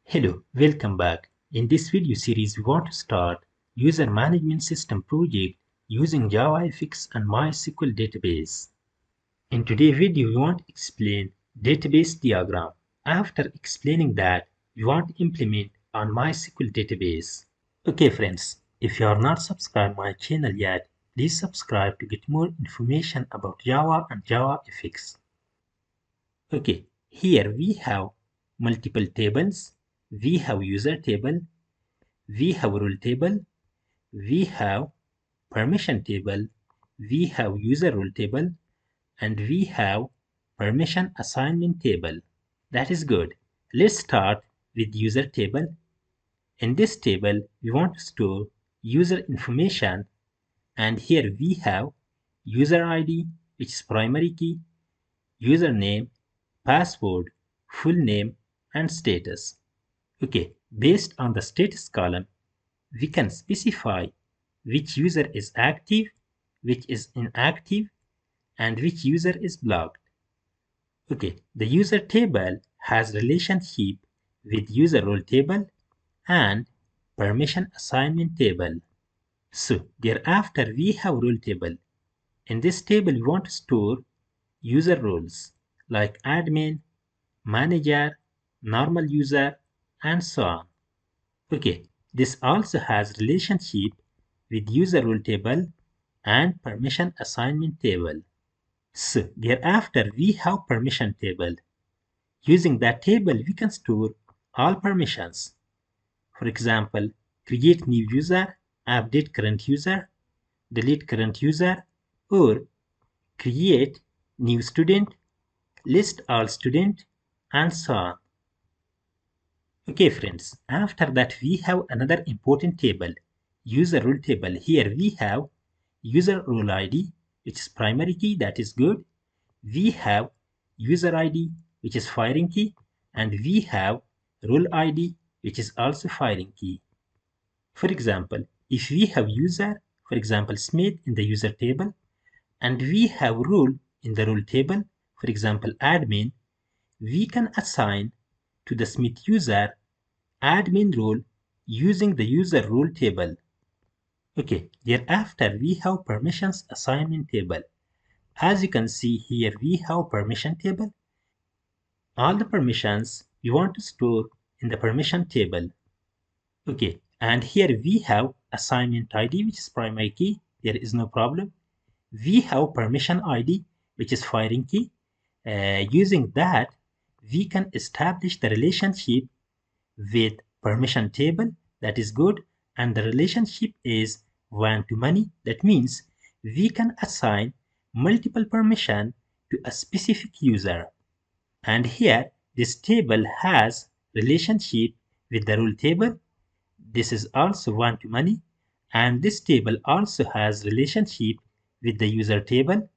Hello, welcome back. In this video series, we want to start user management system project using JavaFX and MySQL database. In today's video, we want to explain database diagram. After explaining that, we want to implement on MySQL database. Okay friends, if you are not subscribed my channel yet, please subscribe to get more information about Java and JavaFX. Okay, here we have multiple tables. We have user table, we have role table, we have permission table, we have user role table, and we have permission assignment table. That is good. Let's start with user table. In this table, we want to store user information, and here we have user ID, which is primary key, username, password, full name, and status. Okay, based on the status column, we can specify which user is active, which is inactive, and which user is blocked. Okay, the user table has relationship with user role table and permission assignment table. So thereafter we have role table. In this table we want to store user roles like admin, manager, normal user, and so on. Okay, this also has relationship with user role table and permission assignment table. So thereafter we have permission table. Using that table we can store all permissions. For example, create new user, update current user, delete current user, or create new student, list all student, and so on. Okay friends, after that we have another important table, user role table. Here we have user role ID, which is primary key, that is good. We have user ID, which is firing key, and we have role ID, which is also firing key. For example, if we have user, for example Smith in the user table, and we have role in the role table, for example admin, we can assign to the Smith user admin role using the user role table. Okay, thereafter we have permissions assignment table. As you can see here, we have permission table. All the permissions we want to store in the permission table. Okay, and here we have assignment ID, which is primary key. There is no problem. We have permission ID, which is firing key. Using that, we can establish the relationship with permission table. That is good. And the relationship is one to many. That means we can assign multiple permission to a specific user. And here this table has relationship with the role table. This is also one to many. And this table also has relationship with the user table.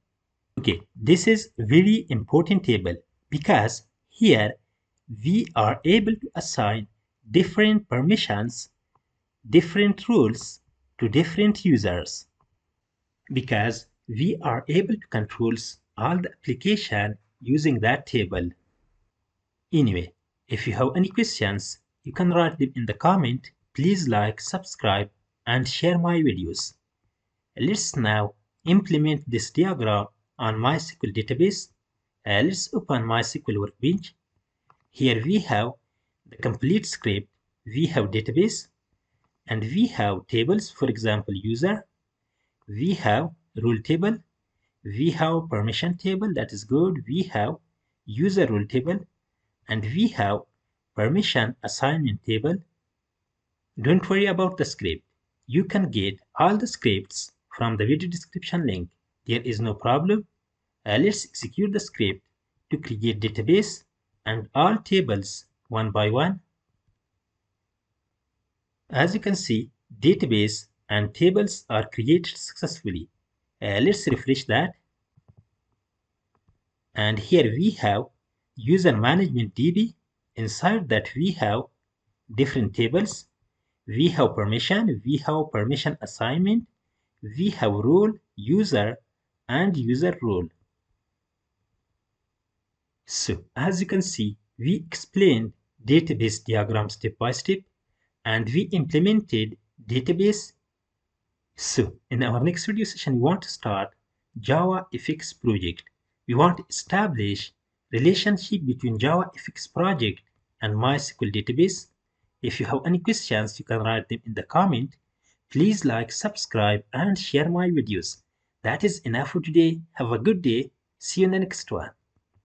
Okay, this is very important table because here we are able to assign different permissions, different rules to different users because we are able to control all the application using that table. Anyway, if you have any questions, you can write them in the comment. Please like, subscribe, and share my videos. Let's now implement this diagram on MySQL database. Let's open MySQL Workbench. Here we have the complete script. We have database and we have tables, for example user. We have role table. We have permission table, that is good. We have user role table and we have permission assignment table. Don't worry about the script. You can get all the scripts from the video description link. There is no problem. Let's execute the script to create database and all tables one by one. As you can see, database and tables are created successfully. Let's refresh that. And here we have user management DB. Inside that we have different tables. We have permission assignment, we have role, user, and user role. So as you can see, we explained database diagram step by step, and we implemented database. So in our next video session, we want to start JavaFX project. We want to establish relationship between JavaFX project and MySQL database. If you have any questions, you can write them in the comment. Please like, subscribe, and share my videos. That is enough for today. Have a good day. See you in the next one.